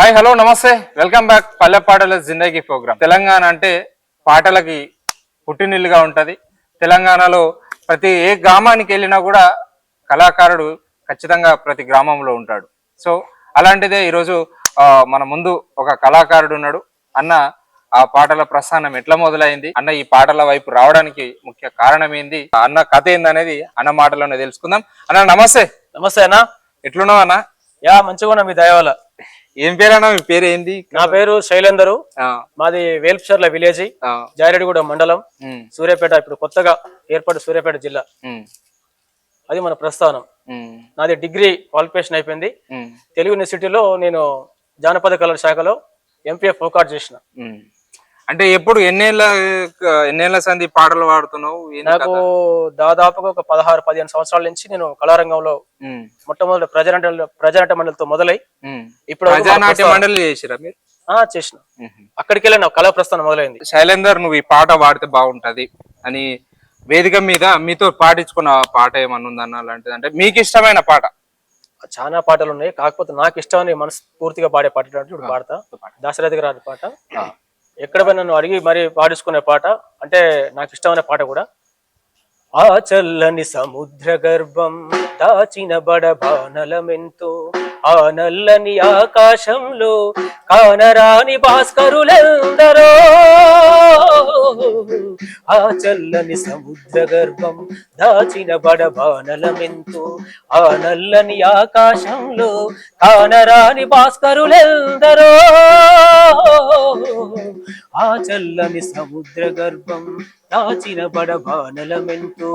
Hi hello నమస్తే welcome back పల్లె పాటల జిందగీ ప్రోగ్రామ్. తెలంగాణ అంటే పాటలకి పుట్టినిల్లుగా ఉంటది. తెలంగాణలో ప్రతి ఏ గ్రామానికి వెళ్ళినా కూడా కళాకారుడు ఖచ్చితంగా ప్రతి గ్రామంలో ఉంటాడు. సో అలాంటిదే ఈరోజు మన ముందు ఒక కళాకారుడు ఉన్నాడు. అన్న ఆ పాటల ప్రస్థానం ఎట్లా మొదలైంది, అన్న ఈ పాటల వైపు రావడానికి ముఖ్య కారణం ఏంది, అన్న కథ ఏందనేది అన్న మాటలోనే తెలుసుకుందాం. అన్న నమస్తే. నమస్తే అన్న, ఎట్లున్నావు అన్న? యా మంచిగా ఉన్నా, మీ దయవల్ల. ఏం పేరు అన్న? మీ పేరు ఏంది? నా పేరు శైలేందరు, మాది వేల్పుచర్ల విలేజ్, జారెడ్డిగూడ మండలం, సూర్యాపేట. ఇప్పుడు కొత్తగా ఏర్పడి సూర్యాపేట జిల్లా, అది మన ప్రస్థానం. నాది డిగ్రీ క్వాలిఫికేషన్ అయిపోయింది. తెలుగు యూనివర్సిటీలో నేను జానపద కళల శాఖలో ఎంపీఏ ఫోకాట్ చేసిన. అంటే ఎప్పుడు ఎన్నేళ్ల సంది పాటలు పాడుతున్నావు? నాకు దాదాపుగా ఒక 16-15 సంవత్సరాల నుంచి నేను కళారంగంలో మొట్టమొదటి ప్రజానాట్య మండలితో మొదలై ఇప్పుడు మండలి చేసిరా మీరు? చేసిన. అక్కడికి వెళ్ళి నా కళా ప్రస్థానం మొదలైంది. శైలేందర్, నువ్వు ఈ పాట పాడితే బాగుంటది అని వేదిక మీద మీతో పాటించుకున్న పాట ఏమన్నా ఉందన్న అలాంటిది? అంటే మీకు ఇష్టమైన పాట? చాలా పాటలు ఉన్నాయి, కాకపోతే నాకు ఇష్టమని మనస్ఫూర్తిగా పాడే పాట ఇప్పుడు పాడతా. దాశరథి గారి పాట, ఎక్కడ పోయి నన్ను అడిగి మరి పాడించుకునే పాట, అంటే నాకు ఇష్టమైన పాట కూడా. ఆ చల్లని సముద్ర గర్భం దాచిన బడబానలమెంతో, ఆ నల్లని ఆకాశంలో కానరాని భాస్కరులెందరో. ఆ చల్లని సముద్ర గర్భం దాచిన బడబానలమెంతో, ఆ నల్లని ఆకాశంలో కానరాని భాస్కరులెందరో. ఆ చల్లని సముద్ర గర్భం దాచిన బడబానలమెంతో.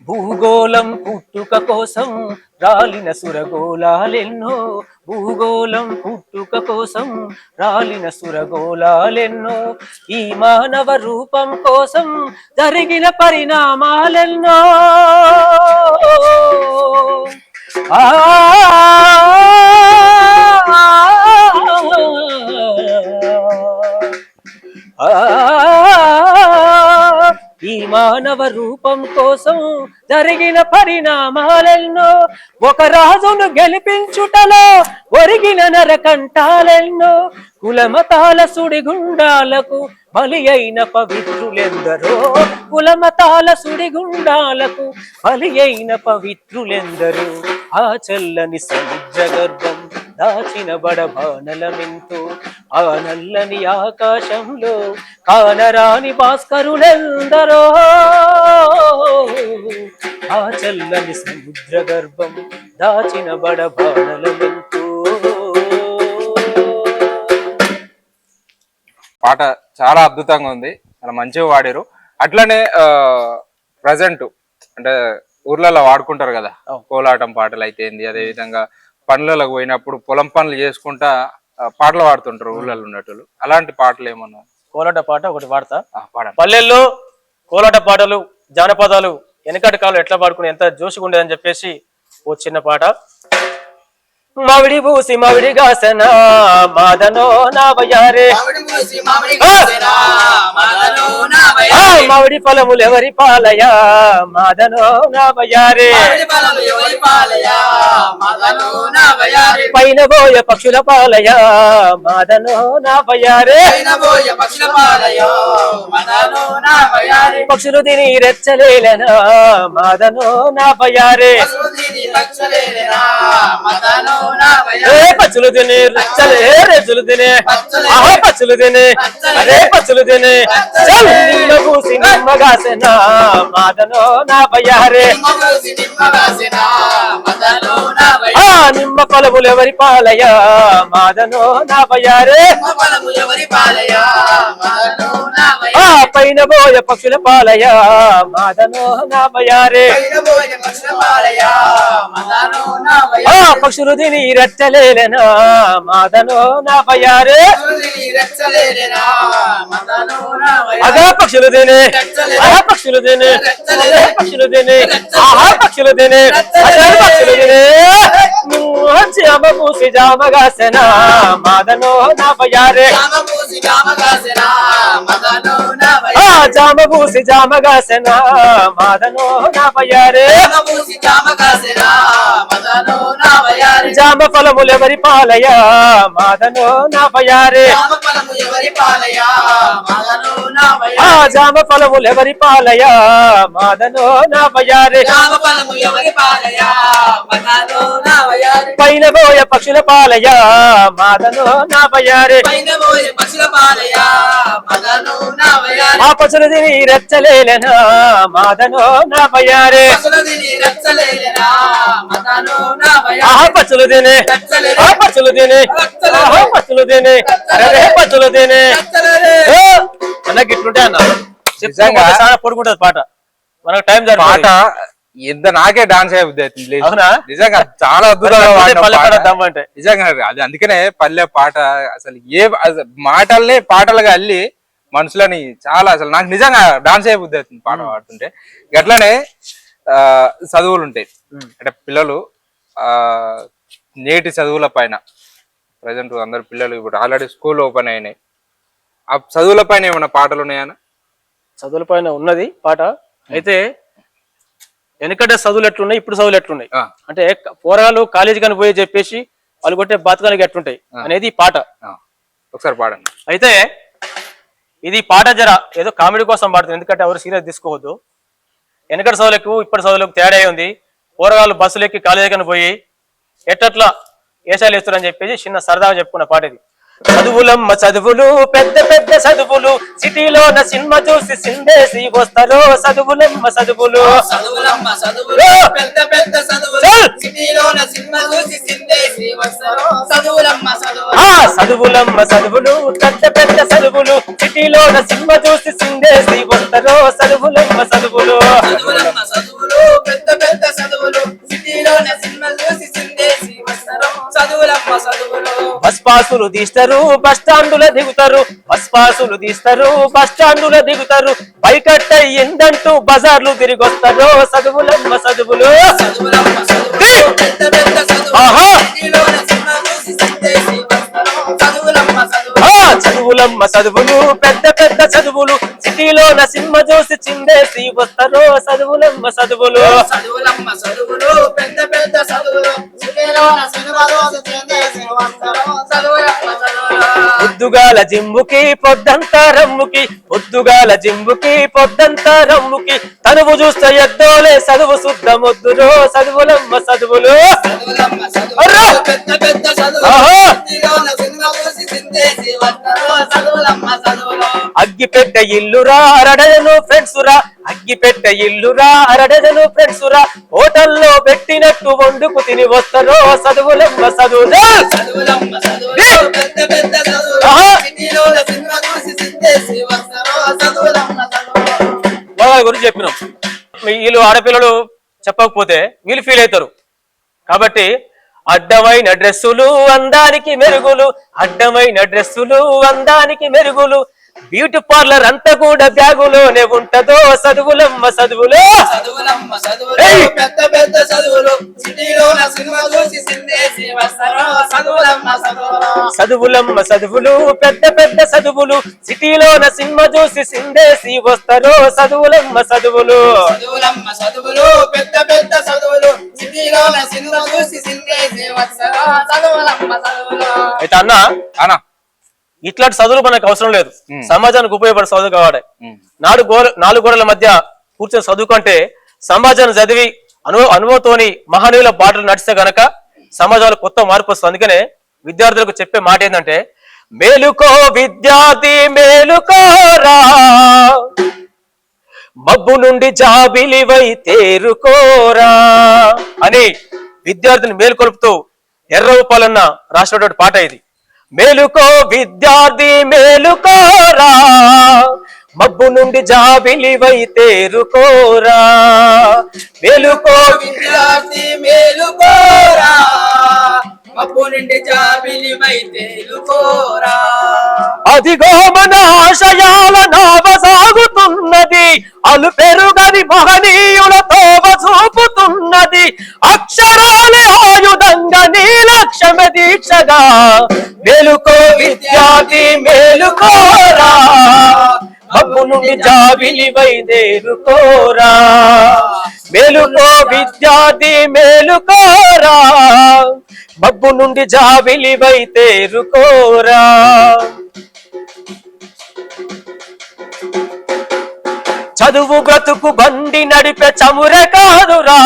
భూగోళం పుట్టుక కోసం రాలిన సురగోళాలెన్నో, భూగోళం పుట్టుక కోసం రాలిన సురగోళాలెన్నో, ఈ మానవ రూపం కోసం జరిగిన పరిణామాలెన్నో. ఈ మానవ రూపం కోసం జరిగిన పరిణామాలెన్నో, ఒక రాజును గెలిపించుటలో ఒరిగిన నరకంఠాలెన్నో, కులమతాల సుడిగుండాలకు బలి అయిన పవిత్రులెందరో, కులమతాల సుడిగుండాలకు బలి అయిన పవిత్రులెందరో. ఆ చల్లని సముద్ర గర్భం దాచిన బడబానలమెంతో, ఆ నల్లని ఆకాశంలో కానరాని భాస్కరులెందరో. ఆ చల్లని సముద్ర గర్భం దాచిన బడబానలమెంతో. పాట చాలా అద్భుతంగా ఉంది, చాలా మంచిగా వాడారు. అట్లనే ప్రజెంట్ అంటే ఊర్లలో వాడుకుంటారు కదా కోలాటం పాటలు అయితే ఏంది, అదే విధంగా పనులకు పోయినప్పుడు పొలం పనులు చేసుకుంటా పాటలు పాడుతుంటారు ఊళ్ళలో ఉన్నట్లు. అలాంటి పాటలు ఏమన్నా? కోలాట పాట ఒకటి పాడతా. పల్లెల్లో కోలాట పాటలు జానపదాలు వెనకటి కాలం ఎట్లా పాడుకుని ఎంత జోషిగా ఉండేదని చెప్పేసి ఓ చిన్న పాట. మావిడి పూసి మావిడి గాసనా మాదనో నా బయారే, మావిడి ఫలములు ఎవరి పాలయా మాదనో నా బయారే, పైన బోయ పక్షుల పాలయా మాదనో నా బయారే, పక్షులు తిని రెచ్చలేలనా మాదనో నా బయారే, పచ్చులు తినే రచ్చలే రెచ్చులు తినే పచ్చులు తినే అరే పచ్చులు తినే నిమ్మ పూసి నిమ్మగాసెనా మాదనో నా బయారే, నిమ్మ పొలములు ఎవరి పాలయా మాదనో నా బయారే, పైన బోయ పక్షుల పాలయా మాదనో నా బయారే, పక్షులు తిని రెచ్చలేనా మాదనో నా బయారే, అగా పక్షులు తినే పక్షులు తినే పక్షులు తినే పక్షులు తినే పక్షులు తినే జామ పూసి జామగాసెనా మాదనో నా బయారే, జామబూసి జామగాసెన మాదనో నా వయ్యారే జామ ఫలములెవరి పాలయ మాదనో నా వయ్యారే జామ ఫలములెవరి పాలయ మాదనో నా వయ్యారే పైన పోయ పక్షుల పాలయ మాదనో నా వయ్యారే ఆ పశులు తిని రెచ్చలేనా మాదనో నా వయ్యారే పచ్చులు తినే పచ్చులు తినే పచ్చులు తినే పచ్చులు తినే అన్నకి ఇట్లుంటే అన్న చాలా పొడుకుంటది పాట మనకు టైం పాట ఎంత నాకే డాన్స్ అయ్యే అవునా నిజంగా చాలా అద్భుతంగా అంటే నిజంగా అది అందుకనే పల్లె పాట అసలు మాటల్ని పాటలుగా అల్లి మనుషులని చాలా అసలు నాకు నిజంగా డాన్స్ అయ్యే బుద్ధి అవుతుంది పాట పాడుతుంటే అట్లనే చదువులు ఉంటాయి అంటే పిల్లలు నేటి చదువుల పైన ప్రజెంట్ అందరు పిల్లలు ఇప్పుడు ఆల్రెడీ స్కూల్ ఓపెన్ అయినాయి ఆ చదువుల పైన ఏమైనా పాటలు ఉన్నాయన్నా చదువుల పైన ఉన్నది పాట అయితే వెనకట చదువులు ఎట్లున్నాయి ఇప్పుడు చదువులు ఎట్లున్నాయి అంటే పోరగాళ్ళు కాలేజీ కానీ పోయి చెప్పేసి వాళ్ళు కొట్టే బాతకాలకి ఎట్లుంటాయి అనేది పాట ఒకసారి పాడండి అయితే ఇది పాట జర ఏదో కామెడీ కోసం పాడుతుంది ఎందుకంటే ఎవరు సీరియస్ తీసుకోవద్దు వెనకటి చదువులకు ఇప్పటి చదువులకు తేడా ఉంది పోరగాళ్ళు బస్సులు ఎక్కి కాలేజీ కానీ పోయి ఎట్టట్లా ఏసాలు వేస్తారని చెప్పేసి చిన్న సరదాగా చెప్పుకున్న పాట ఇది చదువులమ్మ చదువులు పెద్ద పెద్ద చదువులు సిటీలోన సినిమా చూసి సిందేసి వస్తారు చదువులమ్మ చదువులు చదువులమ్మ చదువులు పెద్ద పెద్ద చదువులు సిటీలోన సినిమా చూసి సిందేసి వస్తారు చదువులమ్మ చదువులు చదువులమ్మ చదువులు పెద్ద పెద్ద చదువులు సిటీలోన సినిమా చూసి సిందేసి వస్తారు చదువులమ్మ చదువులు చదువులమ్మ చదువులు పెద్ద పెద్ద చదువులు సిటీలోన సినిమా చూసి సిందేసి వస్తారు చదువులమ్మ చదువులు బస్ పాసులు తీస్తారు బస్ స్టాండుల దిగుతారు బస్ పాసులు తీస్తారు బస్ స్టాండుల దిగుతారు బైకట్ట అయ్యిందంటూ బజార్లు తిరిగి వస్తారు చదువులమ్మ చదువులు చదువులమ్మ చదువులు పెద్ద పెద్ద చదువులు సిటీలోన సినిమా చూసి సిందేసి వస్తారు చదువులమ్మ చదువులు చదువులమ్మ చదువులు పెద్ద పెద్ద చదువులు సిటీలోన సినిమా చూసి చిందేసి వస్తారు చదువులమ్మ చదువులు చదువులమ్మ చదువులు పెద్ద పెద్ద చదువులు సిటీలోన సినిమా చూసి సిందేసి వస్తారు చదువులమ్మ చదువులు పొద్దుగాల జిమ్ముకి పొద్దంతా రమ్ముకి పొద్దుగాల జిమ్ముకి పొద్దంతా రమ్ముకి తనువు చూస్తే ఎద్దోలే చదువు శుద్ధ మొద్దులో చదువులమ్మ చదువులు చదువులమ్మ చదువులు పెద్ద పెద్ద చదువులు సిటీలోన సినిమా చూసి సిందేసి వస్తారు చదువులమ్మ చదువులు అగ్గిపెట్ట ఇల్లురా అరడజను ఫ్రెండ్స్ రా అగ్గిపెట్ట ఇల్లురా అరడజను ఫ్రెండ్స్ రా హోటల్లో పెట్టినట్టు వండుకు తిని వస్తారో చదువులమ్మ చదువులు చదువులమ్మ చదువులు పెద్ద పెద్ద చదువులు సిటీలోన సినిమా చూసి సిందేసి వస్తారు చదువులమ్మ చదువులు వాళ్ళ గురించి చెప్పినాం వీళ్ళు ఆడపిల్లలు చెప్పకపోతే వీళ్ళు ఫీల్ అవుతారు కాబట్టి అడ్డమైన డ్రెస్సులు అందానికి మెరుగులు అడ్డమైన డ్రెస్సులు అందానికి మెరుగులు బ్యూటీ పార్లర్ అంతా కూడా బ్యాగులోనే ఉంటదో చదువులమ్మ చదువులు చదువులమ్మ చదువులు పెద్ద పెద్ద చదువులు సిటీలోన సినిమా చూసి సిందేసి వస్తారు చదువులమ్మ చదువులు చదువులమ్మ చదువులు పెద్ద పెద్ద చదువులు సిటీలోన సినిమా చూసి సిందేసి వస్తారు చదువులమ్మ చదువులు చదువులమ్మ చదువులు పెద్ద పెద్ద చదువులు సిటీలోన సినిమా చూసి సిందేసి వస్తారు చదువులమ్మ చదువులు అయితే అన్న ఇట్లాంటి చదువులు మనకు అవసరం లేదు సమాజానికి ఉపయోగపడే చదువు కావాలి నాలుగు గోడల మధ్య కూర్చొని చదువుకుంటే సమాజాన్ని చదివి అనుభవంతోని మహనీయుల బాటలు నడిస్తే గనక సమాజంలో కొత్త మార్పు వస్తుంది అందుకనే విద్యార్థులకు చెప్పే మాట ఏంటంటే మేలుకో విద్యార్థి మేలుకోరా మబ్బు నుండి జాబిలివై తేరుకోరా అని విద్యార్థిని మేలుకొలుపుతూ ఎర్రవుపాలన్న రాసినటువంటి పాట ఇది మేలుకో విద్యార్థి మేలుకోరా మబ్బు నుండి జాబిలివై తేరుకోరా మేలుకో విద్యార్థి మేలుకోరా మబ్బు నుండి జాబిలివై తేలుకోరా అదిగో మన ఆశయాల నావ సాగుతున్నది అలు పెరుగని మహనీయులతో చూపుతున్నది అక్షరాలే ఆయుధంగా నీ లక్ష్యమే దీక్షగా మేలుకో విద్యార్థి మేలుకోరా మబ్బు నుండి జాబిలి వైదేరుకోరా మేలుకో విద్యార్థి మేలుకోరా మబ్బు నుండి జాబిలి వైదేరుకోరా చదువు బ్రతుకు బండి నడిపే చముర కాదురా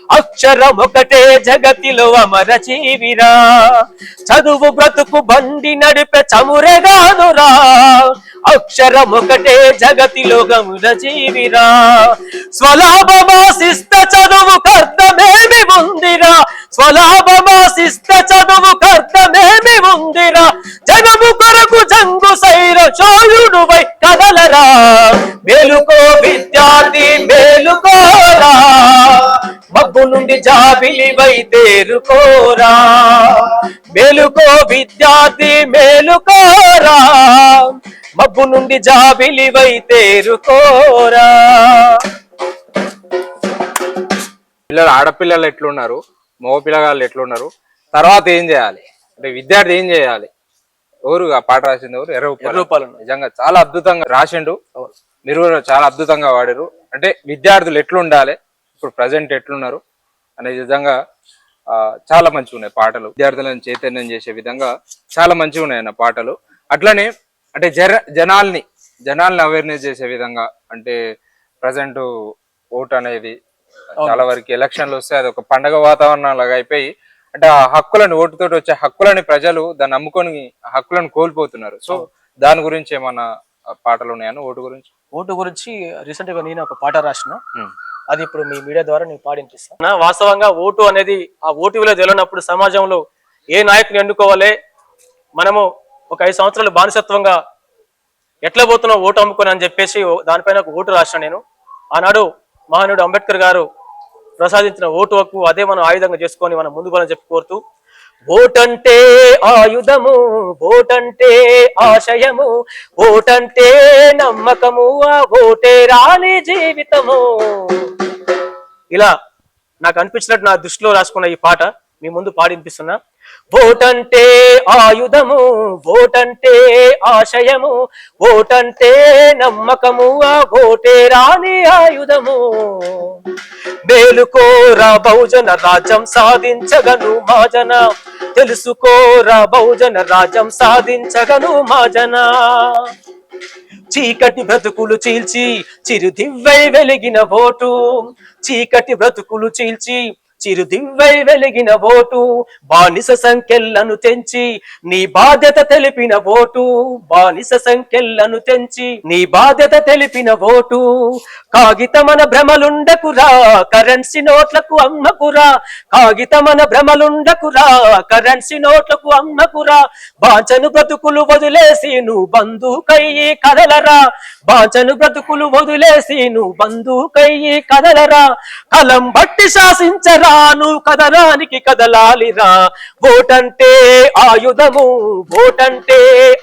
అక్షరం ఒకటే జగతిలో అమర జీవిరా చదువు బ్రతుకు బండి నడిపే చముర కాదురా అక్షరం ఒకటే జగతిలో గముర జీవిరా స్వలాభమాసిస్త చదువు కర్తమేమి ఉందిరా స్వలాభమాసిస్త చదువు కర్తమేమి ఉందిరా జగము కొరకు జంగు సైర చోయుడువై కదలరా మేలుకో విద్యార్థి మేలుకోరా మబ్బు నుండి జాబిలి వైదేరుకోరా మేలుకో విద్యార్థి మేలుకోరా మబ్బు నుండి జాబిలి వైదేరుకోరా పిల్లలు ఆడపిల్లలు ఎట్లున్నారు మగ పిల్లగాళ్ళు ఎట్లున్నారు తర్వాత ఏం చేయాలి అంటే విద్యార్థి ఏం చేయాలి ఎవరు ఆ పాట రాసింది ఎవరు ఎర్రగోపాల్ నిజంగా చాలా అద్భుతంగా రాసిండు మీరు కూడా చాలా అద్భుతంగా వాడారు అంటే విద్యార్థులు ఎట్లుండాలి ఇప్పుడు ప్రజెంట్ ఎట్లున్నారు అనే విధంగా చాలా మంచిగా ఉన్నాయి పాటలు విద్యార్థులను చైతన్యం చేసే విధంగా చాలా మంచిగా ఉన్నాయి అన్న పాటలు అట్లనే అంటే జనాల్ని అవేర్నెస్ చేసే విధంగా అంటే ప్రజెంట్ ఓట్ అనేది చాలా వరకు ఎలక్షన్లు వస్తే అది ఒక పండగ వాతావరణం లాగా అయిపోయి అంటే ఆ హక్కులను ఓటుతోటి వచ్చే హక్కులని ప్రజలు దాన్ని నమ్ముకొని హక్కులను కోల్పోతున్నారు సో దాని గురించి ఏమన్నా పాటలు ఉన్నాయని ఓటు గురించి రీసెంట్ గా నేను ఒక పాట రాసిన అది ఇప్పుడు మీ మీడియా ద్వారా నేను పాడింపిస్తాను వాస్తవంగా ఓటు అనేది ఆ ఓటు విలువ తెలియనప్పుడు సమాజంలో ఏ నాయకుని ఎన్నుకోవాలి మనము ఒక 5 సంవత్సరాలు బానిసత్వంగా ఎట్లా పోతున్నాం ఓటు అమ్ముకొని అని చెప్పేసి దానిపైన ఒక ఓటు రాసిన నేను ఆనాడు మహానుడు అంబేద్కర్ గారు ప్రసాదించిన ఓటు హక్కు అదే మనం ఆయుధంగా చేసుకొని మనం ముందుకు పోవాలని చెప్పి కోరుతూ ఓటంటే ఆయుధము ఓటంటే ఆశయము ఓటంటే నమ్మకము ఆ ఓటే రాని జీవితము ఇలా నాకు అనిపించినట్టు నా దృష్టిలో రాసుకున్న ఈ పాట మీ ముందు పాడినిపిస్తున్నా ఓటంటే ఆయుధము ఓటంటే ఆశయము ఓటంటే నమ్మకము ఆ ఓటే రాని ఆయుధము మేలుకోరా బహుజన రాజ్యం సాధించగను మాజన తెలుసుకోరా బహుజన రాజ్యం సాధించగను మాజన చీకటి బ్రతుకులు చీల్చి చిరుదివ్వై వెలిగిన ఓటు చీకటి బ్రతుకులు చీల్చి చిరుదివ్వై వెలిగిన ఓటు బానిస సంఖ్యలను తెంచి నీ బాధ్యత తెలిపిన ఓటు బానిస సంఖ్యలను తెంచి నీ బాధ్యత తెలిపిన ఓటు కాగితమన భ్రమలుండకురా కరెన్సీ నోట్లకు అమ్మకురా కాగితమన భ్రమలుండకురా కరెన్సీ నోట్లకు అమ్మకురా బాంచను బ్రతుకులు వదిలేసి నువ్వు బంధుకయ్యి కదలరా బాంచను బ్రతుకులు వదిలేసి నువ్వు బంధుకయ్యి కదలరా కలం బట్టి శాసించరా నువ్వు కదలానికి కదలాలిరా ఓటంటే ఆయుధము ఓటంటే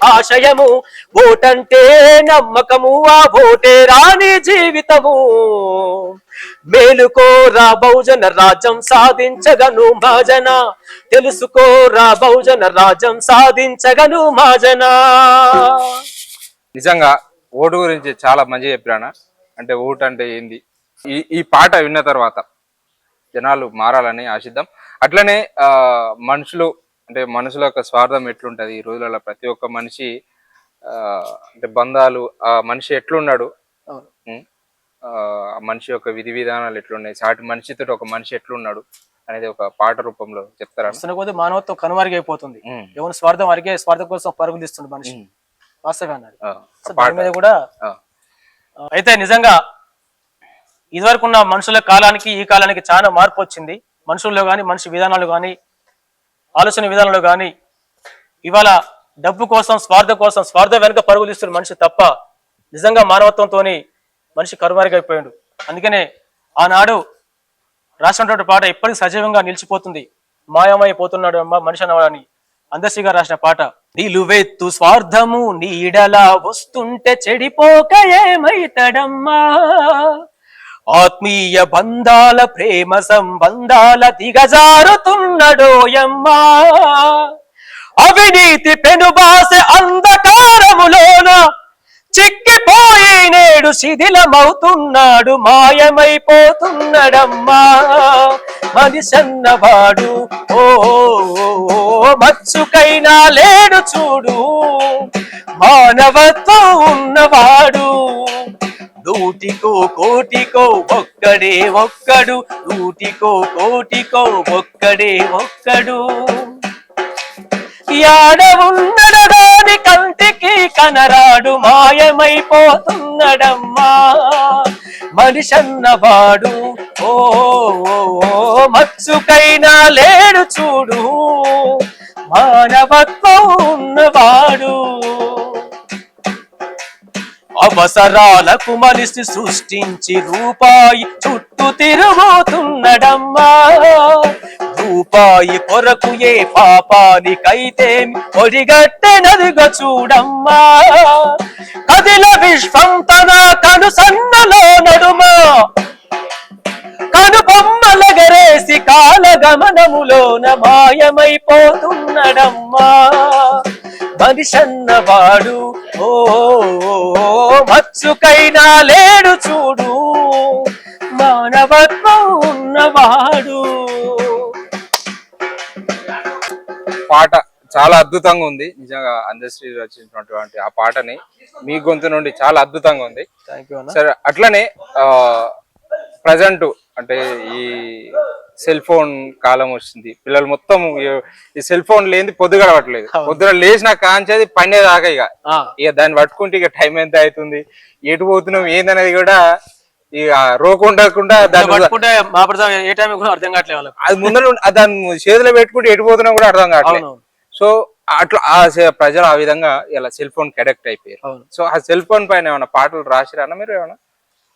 ఆశయము ఓటంటే నమ్మకము ఆ ఓటే రాని జీవితము మేలుకోరా బహుజన రాజ్యం సాధించగను మాజన తెలుసుకోరా బహుజన రాజ్యం సాధించగను మాజన నిజంగా ఓటు గురించి చాలా మంచిగా చెప్పిరానా అంటే ఓటు అంటే ఏంది ఈ పాట విన్న తర్వాత జనాలు మారాలని ఆశిద్దాం అట్లనే మనుషులు అంటే మనుషుల యొక్క స్వార్థం ఎట్లుంటది ఈ రోజులలో ప్రతి ఒక్క మనిషి అంటే బంధాలు ఆ మనిషి ఎట్లున్నాడు మనిషి యొక్క విధి విధానాలు ఎట్లున్నాయి సాటి మనిషితో ఒక మనిషి ఎట్లున్నాడు అనేది ఒక పాట రూపంలో చెప్తారా మానవత్వం కనుమరుగైపోతుంది ఎవరి స్వార్థం అరిగే స్వార్థం కోసం పరుగులు తీస్తుంది మనిషి వాస్తవం కూడా అయితే నిజంగా ఇదివరకు ఉన్న మనుషుల కాలానికి ఈ కాలానికి చాలా మార్పు వచ్చింది మనుషుల్లో కానీ మనిషి విధానాలు కానీ ఆలోచన విధానాలు కానీ ఇవాళ డబ్బు కోసం స్వార్థం వెనుక పరుగులు తీస్తున్న మనిషి తప్ప నిజంగా మానవత్వంతో మనిషి కరుమరుగైపోయాడు అందుకనే ఆనాడు రాసినటువంటి పాట ఎప్పటికీ సజీవంగా నిలిచిపోతుంది మాయమైపోతున్నాడు అమ్మ మనిషి అన్నవాడని అందశ్రీ గారు రాసిన పాట నిలువెత్తు స్వార్థము నీడలా వస్తుంటే చెడిపోక ఏమైతడమ్మా ఆత్మీయ బంధాల ప్రేమ సంబంధాల దిగజారుతున్నడోయమ్మా అవినీతి పెనుబాస అంధకారములోన చిక్కిపోయే శిథిలమవుతున్నాడు మాయమైపోతున్నాడమ్మా మనిషన్నవాడు ఓ మచ్చుకైనా లేడు చూడు మానవత్వం ఉన్నవాడు నూటికో కోటికో ఒక్కడే ఒక్కడు నూటికో కోటికో ఒక్కడే ఒక్కడు యాడ ఉన్నడగాని కంటికి కనరాడు మాయమైపోతున్నడమ్మా మనిషన్నవాడు ఓ మచ్చుకైనా లేడు చూడు మానవత్వం ఉన్నవాడు అవసరాలకు మనిషి సృష్టించి రూపాయి చుట్టూ తిరుగుతున్నడమ్మా రూపాయి కొరకు ఏ పాపానికైతే ఒడిగట్టెనదిగ చూడమ్మా కదిల విశ్వం తన కను సన్నలో నడుమా కను బొమ్మలగరేసి కాలగమనములోన మాయమైపోతున్నడమ్మా మనిషన్నవాడు ఓ మచ్చుకైనా లేడు చూడు మానవత్వం ఉన్నవాడు. పాట చాలా అద్భుతంగా ఉంది నిజంగా అందశ్రీ రచించినటువంటి ఆ పాటని మీ గొంతు నుండి చాలా అద్భుతంగా ఉంది. Thank you. సరే అట్లనే ప్రజెంట్ అంటే ఈ సెల్ ఫోన్ కాలం వచ్చింది, పిల్లలు మొత్తం ఈ సెల్ ఫోన్ లేని పొద్దు గడవట్లేదు. పొద్దున లేచిన కాంచేది పనే దాకా ఇక దాన్ని పట్టుకుంటే ఇక టైం ఎంత అవుతుంది, ఎటు పోతున్నాం ఏందనేది కూడా ఇక రోకుండకుండా అర్థం కావట్లేదు. అది ముందర దాన్ని చేతిలో పెట్టుకుంటే ఎటు పోతున్నా కూడా అర్థం కావట్లేదు. సో అట్లా ప్రజలు ఆ విధంగా ఇలా సెల్ ఫోన్ కి అడిక్ట్ అయిపోయారు. సో ఆ సెల్ ఫోన్ పైన ఏమైనా పాటలు రాసిరా మీరు ఏమైనా?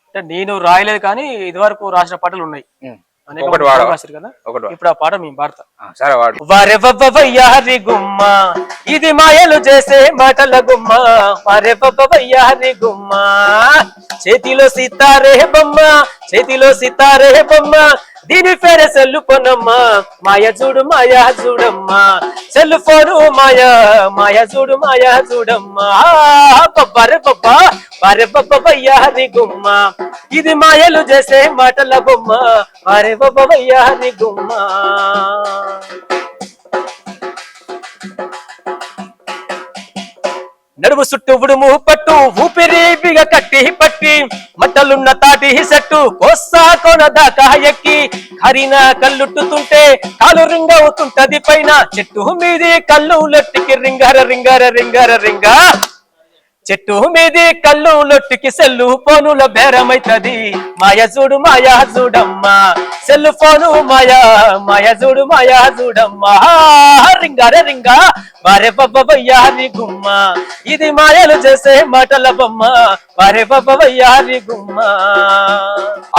అంటే నేను రాయలేదు కానీ ఇది వరకు రాసిన పాటలు ఉన్నాయి. ఇప్పుడు ఆ పాట మేము పాడతాం. సరే వాడు. వరెవ్వయ్యారి గుమ్మ ఇది మాయలు చేసే మాటల గుమ్మ వరెవ్వయ్యారి గుమ్మ చేతిలో సితారే బొమ్మ చేతిలో సితారే బొమ్మ దీని పేరే సెల్లు పొన్నమ్మా మాయ చూడు మాయా చూడమ్మా సెల్ ఫోను మాయా మాయా చూడు మాయా చూడమ్మా బరే బబ్బా బరే బబ్బయ్యారి గుమ్మ ఇది మాయలు చేసే మాటల బొమ్మ బరే బబ్బయ్యారి గుమ్మ. నడుము చుట్టూ ఉడుము పట్టు ఊపిరి బిగ కట్టి పట్టి మట్టలున్న తాటి సెట్టు కోస్సా కొన దాకా ఎక్కి హరిన కళ్ళుట్టుతుంటే కాలు రింగవుతుంటది పైన చెట్టు మీది కళ్ళు లొట్టికి రింగార రింగార రింగార రింగా చెట్టు మీది కళ్ళు లొట్టికి సెల్లు ఫోనుల బేరమైతది మాయ చూడు మాయా చూడమ్మా సెల్లు ఫోను మాయా మాయా చూడు మాయా చూడమ్మా రింగారే రింగా బారే బబ్బయ్యారి గుమ్మ ఇది మాయలు చేసే మాటల బొమ్మ బారే బబ్బయ్యారి గుమ్మ.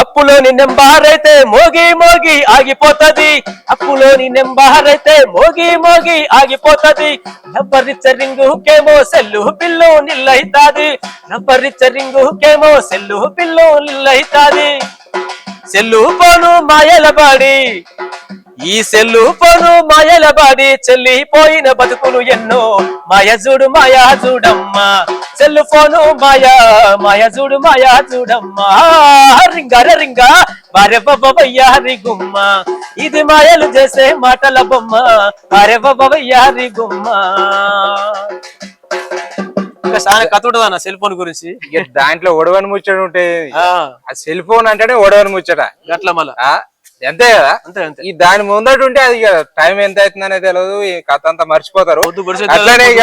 అప్పులోని నెంబారైతే మోగి మోగి ఆగిపోతది అప్పులోని నెంబారైతే మోగి మోగి ఆగిపోతది నబ్బరిచ్చ రింగుకేమో సెల్లు పిల్లు నిల్లైతాది నబ్బరిచ్చ రింగుకేమో సెల్లు పిల్లు నిల్లైతాది సెల్లు పోను మాయల బాడి ఈ సెల్లు పోను మాయల బాడి చెల్లిపోయిన బతుకులు ఎన్నో మాయ చూడు మాయా చూడమ్మా సెల్లు ఫోను మాయా మాయ చూడు మాయా చూడమ్మా రింగార రింగా బారె బబ్బయ్యారి గుమ్మ ఇది మాయలు చేసే మాటల బొమ్మ బారె బబ్బయ్యారి గుమ్మ. చాలా కథ ఉంటుంది అన్న సెల్ ఫోన్ గురించి. దాంట్లో ఒడవని ముచ్చట ఉంటే ఆ సెల్ ఫోన్ అంటేనే ఒడవని ముచ్చట గట్ల మళ్ళా అంతే కదా. ఈ దాని ముందట ఉంటే అది టైం ఎంత అవుతుందనే తెలియదు, ఈ కథ అంతా మర్చిపోతారు. అట్లనే ఇక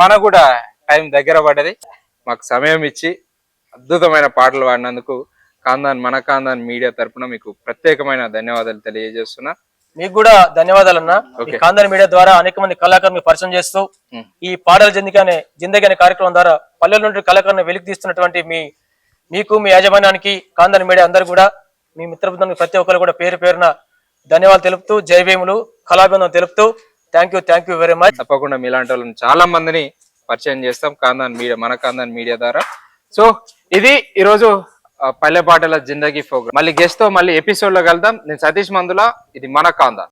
మనకు కూడా టైం దగ్గర పడ్డది. మాకు సమయం ఇచ్చి అద్భుతమైన పాటలు పాడినందుకు మన కాందాన్ మీడియా తరపున మీకు ప్రత్యేకమైన ధన్యవాదాలు తెలియజేస్తున్నా. మీకు కూడా ధన్యవాదాలు అన్న. కాందాన్ మీడియా ద్వారా అనేక మంది కళాకారులను పరిచయం చేస్తూ ఈ పాటల జిందగీ అనే కార్యక్రమం ద్వారా పల్లెల నుండి కళాకారులను వెలికి తీస్తున్నటువంటి మీకు మీ యాజమాన్యానికి కాందాన్ మీడియా అందరూ కూడా మీ మిత్ర బృందానికి ప్రతి ఒక్కరు కూడా పేరు పేరున ధన్యవాదాలు తెలుపుతూ జైవేములు కళాభివందనం తెలుపుతూ థ్యాంక్ యూ వెరీ మచ్. తప్పకుండా మీలాంటి వాళ్ళని చాలా మందిని పరిచయం చేస్తాం మన కాందాన్ మీడియా ద్వారా. సో ఇది ఈరోజు పల్లె పాటల జిందగీ ప్రోగ్రామ్. మళ్ళీ గెస్ట్ తో మళ్ళీ ఎపిసోడ్ లో కలుద్దాం. నేను సతీష్ మందుల, ఇది మన కాందాన్.